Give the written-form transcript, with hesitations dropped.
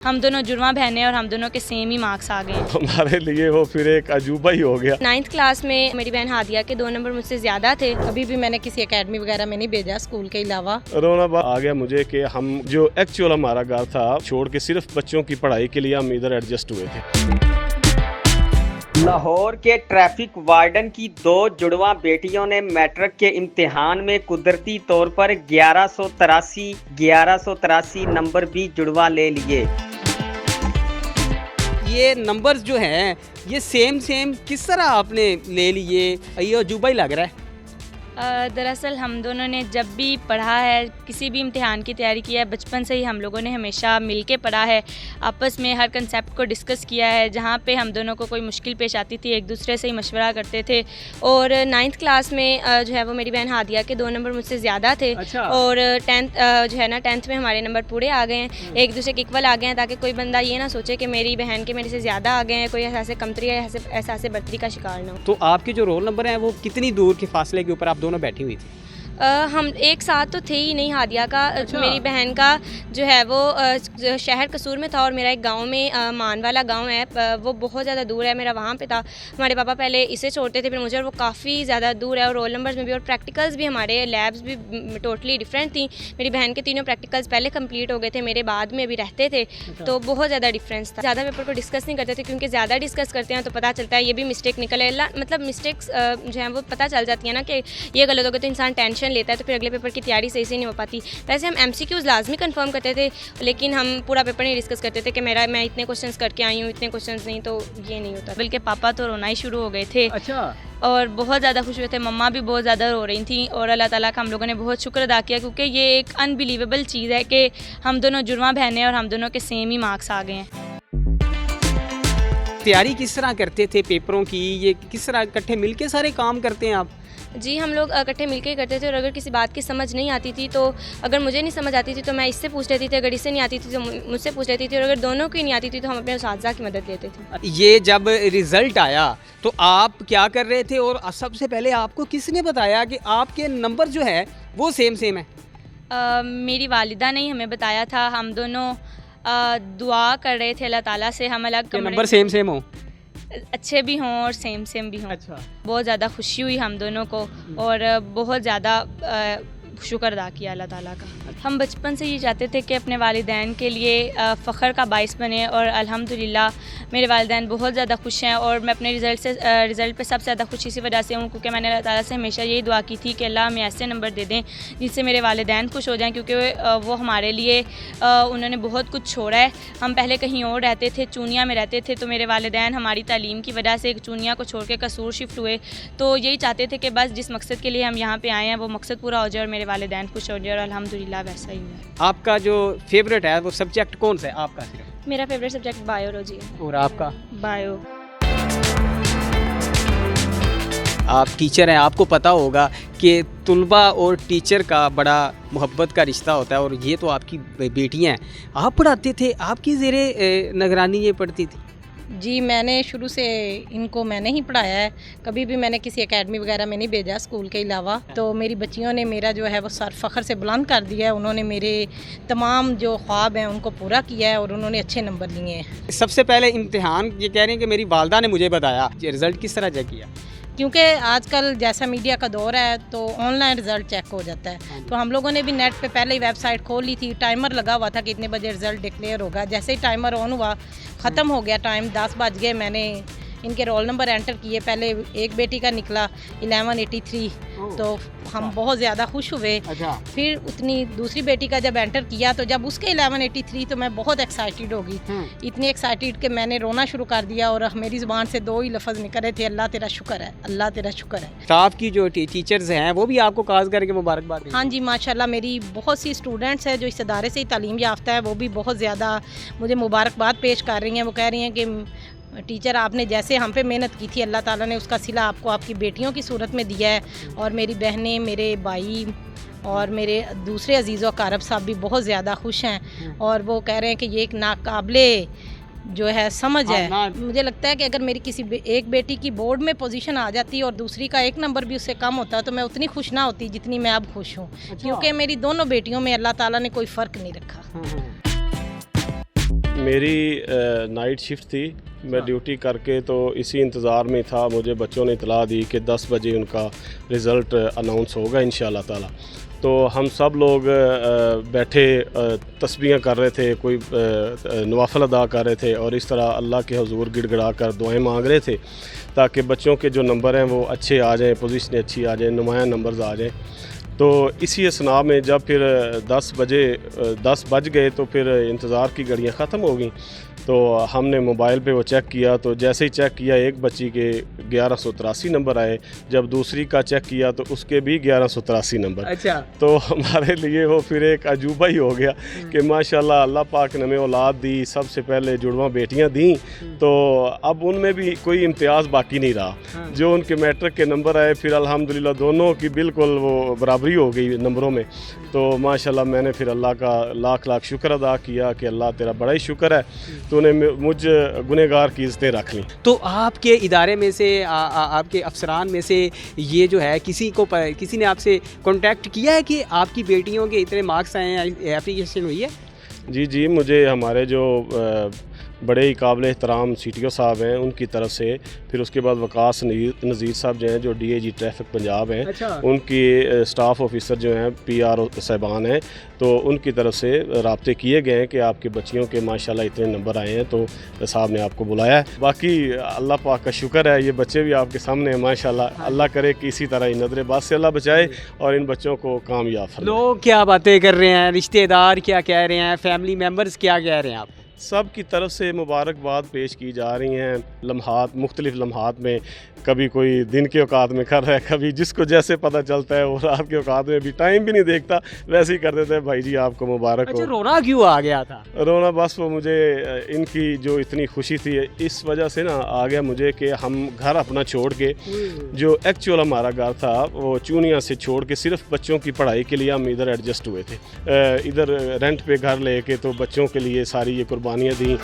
हम दोनों जुड़वा बहनें और हम दोनों के सेम ही मार्क्स आ गए। हमारे लिए वो फिर एक अजूबा ही हो गया। 9th क्लास में मेरी बहन हादिया के 2 नंबर मुझसे ज़्यादा थे। कभी भी मैंने किसी एकेडमी वगैरह में नहीं भेजा स्कूल के अलावा। रोना आ गया मुझे कि हम जो एक्चुअल हमारा घर था छोड़ के सिर्फ बच्चों की पढ़ाई के लिए हम इधर एडजस्ट हुए थे। लाहौर के ट्रैफिक वार्डन की 2 जुड़वा बेटियों ने मैट्रिक के इम्तिहान में कुदरती तौर पर 1183 नंबर भी जुड़वा ले लिए। ये नंबर्स जो हैं ये सेम किस तरह आपने ले लिए? ये अजूबा ही लग रहा है। दरअसल हम दोनों ने जब भी पढ़ा है, किसी भी इम्तिहान की तैयारी की है, बचपन से ही हम लोगों ने हमेशा मिलके पढ़ा है, आपस में हर कंसेप्ट को डिस्कस किया है। जहाँ पे हम दोनों को कोई मुश्किल पेश आती थी एक दूसरे से ही मशवरा करते थे। और 9th क्लास में जो है वो मेरी बहन हादिया के 2 नंबर मुझसे ज़्यादा थे। अच्छा। और 10th जो है ना 10th में हमारे नंबर पूरे आ गए हैं, एक दूसरे के इक्वल आ गए हैं, ताकि कोई बंदा ये ना सोचे कि मेरी बहन के मेरे से ज़्यादा आ गए हैं, कोई एहसास कमतरी या एहसास बर्तरी का शिकार ना हो। तो आपके जो रोल नंबर हैं वो कितनी दूर के फासले के ऊपर आप दोनों बैठी हुई थी? हम एक साथ तो थे ही नहीं। हादिया का मेरी बहन का जो है वो शहर कसूर में था और मेरा एक गांव में मान वाला गांव है, वो बहुत ज़्यादा दूर है, मेरा वहाँ पे था। हमारे पापा पहले इसे छोड़ते थे फिर मुझे, और वो काफ़ी ज़्यादा दूर है। और रोल नंबर्स में भी और प्रैक्टिकल्स भी, हमारे लैब्स भी टोटली डिफरेंट थी। मेरी बहन के 3 प्रैक्टिकल्स पहले कंप्लीट हो गए थे, मेरे बाद में अभी रहते थे। तो बहुत ज़्यादा डिफरेंस था। ज़्यादा पेपर को डिस्कस नहीं करते थे, क्योंकि ज़्यादा डिस्कस करते हैं तो पता चलता है ये भी मिस्टेक निकले, मतलब मिस्टेक्स जो है वो पता चल जाती है ना कि ये गलत हो गया, तो इंसान टेंशन लेता है, तो फिर अगले पेपर की तैयारी सही से नहीं हो पाती। वैसे हम MCQs लाजमी कंफर्म करते थे, लेकिन हम पूरा पेपर नहीं डिस्कस करते थे कि मैं इतने क्वेश्चंस करके आई हूँ, इतने क्वेश्चंस नहीं, तो ये नहीं होता। बल्कि पापा तो रोना ही शुरू हो गए थे। अच्छा। और बहुत ज़्यादा खुश हुए थे, मम्मा भी बहुत ज़्यादा रो रही थी। और अल्लाह ताला का हम लोगों ने बहुत शुक्र अदा किया, क्योंकि ये एक अनबिलीवेबल चीज़ है कि हम दोनों जुड़वा बहनें और हम दोनों के सेम ही मार्क्स आ गए हैं। तैयारी किस तरह करते थे पेपरों की? ये किस तरह इकट्ठे मिलके सारे काम करते हैं आप? जी, हम लोग इकट्ठे मिलके करते थे। और अगर किसी बात की समझ नहीं आती थी, तो अगर मुझे नहीं समझ आती थी तो मैं इससे पूछ लेती थी, अगर इससे नहीं आती थी तो मुझसे पूछ लेती थी, और अगर दोनों की नहीं आती थी तो हम अपने उस्ताद की मदद लेते थे। ये जब रिज़ल्ट आया तो आप क्या कर रहे थे, और सबसे पहले आपको किसने बताया कि आपके नंबर जो है वो सेम है? मेरी वालिदा ने ही हमें बताया था। हम दोनों दुआ कर रहे थे अल्लाह ताला से, हम अलग नंबर सेम हो, अच्छे भी हों और सेम भी हों। अच्छा। बहुत ज़्यादा खुशी हुई हम दोनों को, और बहुत ज़्यादा शुक्र अदा किया अल्लाह ताला का। हम बचपन से ये चाहते थे कि अपने वालिदैन के लिए फ़ख्र का बाइस बने, और अल्हम्दुलिल्लाह मेरे वालिदैन बहुत ज़्यादा खुश हैं। और मैं अपने रिज़ल्ट पे सबसे ज़्यादा खुश इसी वजह से हूँ, क्योंकि मैंने अल्लाह ताला से हमेशा यही दुआ की थी कि अल्लाह हमें ऐसे नंबर दे दें जिससे मेरे वालिदैन खुश हो जाएं, क्योंकि वो हमारे लिए उन्होंने बहुत कुछ छोड़ा है। हम पहले कहीं और रहते थे, चूनिया में रहते थे, तो मेरे वालिदैन हमारी तालीम की वजह से चूनिया को छोड़ के कसूर शिफ्ट हुए। तो यही चाहते थे कि बस जिस मकसद के लिए हम यहाँ पर आए हैं वो मकसद पूरा हो जाए और मेरे वालिदैन खुश हो जाए, और अल्हम्दुलिल्लाह वैसा ही हुआ। आपका जो फेवरेट है वो सब्जेक्ट कौन सा है आपका? सिर्फ मेरा फेवरेट सब्जेक्ट बायोलॉजी है। और आपका? बायो। आप टीचर हैं, आपको पता होगा कि तुलबा और टीचर का बड़ा मोहब्बत का रिश्ता होता है, और ये तो आपकी बेटियां हैं। आप पढ़ाते थे, आपकी ज़ेरे निगरानी ये पढ़ती थी? जी, मैंने शुरू से इनको मैंने ही पढ़ाया है, कभी भी मैंने किसी एकेडमी वगैरह में नहीं भेजा स्कूल के अलावा। तो मेरी बच्चियों ने मेरा जो है वो सर फ़ख्र से बुलंद कर दिया है। उन्होंने मेरे तमाम जो ख्वाब हैं उनको पूरा किया है, और उन्होंने अच्छे नंबर लिए हैं। सबसे पहले इम्तिहान ये कह रहे हैं कि मेरी वालदा ने मुझे बताया, ये रिज़ल्ट किस तरह चेक किया? क्योंकि आजकल जैसा मीडिया का दौर है तो ऑनलाइन रिज़ल्ट चेक हो जाता है। तो हम लोगों ने भी नेट पे पहले ही वेबसाइट खोल ली थी, टाइमर लगा हुआ था कि इतने बजे रिज़ल्ट डिक्लेयर होगा। जैसे ही टाइमर ऑन हुआ, ख़त्म हो गया टाइम, 10 बज गए, मैंने इनके रोल नंबर एंटर किए। पहले एक बेटी का निकला 1183, तो हम बहुत ज़्यादा खुश हुए। अच्छा। फिर उतनी दूसरी बेटी का जब एंटर किया तो जब उसके 1183, तो मैं बहुत एक्साइटेड हो गई, इतनी एक्साइटेड कि मैंने रोना शुरू कर दिया। और मेरी ज़ुबान से 2 ही लफ्ज़ निकल रहे थे, अल्लाह तेरा शुक्र है, अल्लाह तेरा शुक्र है। स्टाफ की जो टीचर्स हैं वो भी आपको खास करके मुबारकबाद दें। हाँ जी, माशाल्लाह मेरी बहुत सी स्टूडेंट्स हैं जो इस इदारे से ही तालीम याफ्ता है, वो भी बहुत ज़्यादा मुझे मुबारकबाद पेश कर रही हैं। वो कह रही हैं कि टीचर आपने जैसे हम पे मेहनत की थी, अल्लाह ताला ने उसका सिला आपको आपकी बेटियों की सूरत में दिया है। और मेरी बहनें, मेरे भाई और मेरे दूसरे अजीज़ व कारब साहब भी बहुत ज़्यादा खुश हैं, और वो कह रहे हैं कि ये एक नाकाबिले जो है समझ है। मुझे लगता है कि अगर मेरी किसी एक बेटी की बोर्ड में पोजीशन आ जाती और दूसरी का 1 नंबर भी उससे कम होता तो मैं उतनी खुश ना होती जितनी मैं अब खुश हूँ। क्योंकि मेरी दोनों बेटियों में अल्लाह ताला ने कोई फ़र्क नहीं रखा। मेरी नाइट शिफ्ट थी। मैं ड्यूटी करके तो इसी इंतज़ार में था। मुझे बच्चों ने इतला दी कि 10 बजे उनका रिज़ल्ट अनाउंस होगा इंशाल्लाह ताला। तो हम सब लोग बैठे तस्बीह कर रहे थे, कोई नवाफिल अदा कर रहे थे और इस तरह अल्लाह के हुजूर गिड़गिड़ा कर दुआएं मांग रहे थे ताकि बच्चों के जो नंबर हैं वो अच्छे आ जाएं, पोजीशन अच्छी आ जाए, नुमायाँ नंबर्स आ जाएं। तो इसी असना में जब फिर 10 बज गए तो फिर इंतज़ार की घड़ियाँ ख़त्म हो गई। तो हमने मोबाइल पे वो चेक किया, तो जैसे ही चेक किया एक बच्ची के 1183 नंबर आए। जब दूसरी का चेक किया तो उसके भी 1183 नंबर। अच्छा। तो हमारे लिए वो फिर एक अजूबा ही हो गया कि माशाल्लाह अल्लाह पाक ने हमें औलाद दी, सबसे पहले जुड़वा बेटियां दी। तो अब उनमें भी कोई इम्तियाज़ बाकी नहीं रहा। जो उनके मैट्रिक के नंबर आए फिर अल्हम्दुलिल्लाह दोनों की बिल्कुल वो बराबरी हो गई नंबरों में। तो माशाल्लाह मैंने फिर अल्लाह का लाख लाख शुक्र अदा किया कि अल्लाह तेरा बड़ा ही शुक्र है, तूने मुझ गुनहगार की इज़्ज़तें रख ली। तो आपके इदारे में से आपके अफसरान में से ये जो है किसी ने आपसे कांटेक्ट किया है कि आपकी बेटियों के इतने मार्क्स आए हैं, एप्लीकेशन हुई है? जी, मुझे हमारे जो बड़े ही काबिल एहतराम CTO साहब हैं उनकी तरफ से, फिर उसके बाद वकास नज़ीर साहब जो हैं जो DIG ट्रैफिक पंजाब हैं। अच्छा। उनकी स्टाफ ऑफिसर जो हैं PRO साहिबान हैं, तो उनकी तरफ से राब्ते किए गए हैं कि आपके बच्चियों के माशाल्लाह इतने नंबर आए हैं, तो साहब ने आपको बुलाया है। बाकी अल्लाह पाक का शुक्र है, ये बच्चे भी आपके सामने हैं माशाल्लाह। अल्लाह करे कि इसी तरह नजर बात से अल्लाह बचाए और इन बच्चों को कामयाब फरमाए। लोग क्या बातें कर रहे हैं, रिश्तेदार क्या कह रहे हैं, फैमिली मेम्बर्स क्या कह रहे हैं? आप सब की तरफ से मुबारकबाद पेश की जा रही हैं। मुख्तलिफ लम्हात में कभी कोई दिन के औकात में कर रहा है, कभी जिसको जैसे पता चलता है वो रात के औकात में भी टाइम भी नहीं देखता, वैसे ही कर देते हैं भाई जी आपको मुबारक हो। अच्छा, रोना क्यों आ गया था? रोना बस वो मुझे इनकी जो इतनी खुशी थी इस वजह से ना आ गया मुझे कि हम घर अपना छोड़ के, जो एक्चुअल हमारा घर था वो चूनिया से छोड़ के सिर्फ बच्चों की पढ़ाई के लिए हम इधर एडजस्ट हुए थे। इधर रेंट पे घर लेके तो बच्चों के लिए सारी ये कुर्बानियाँ दी।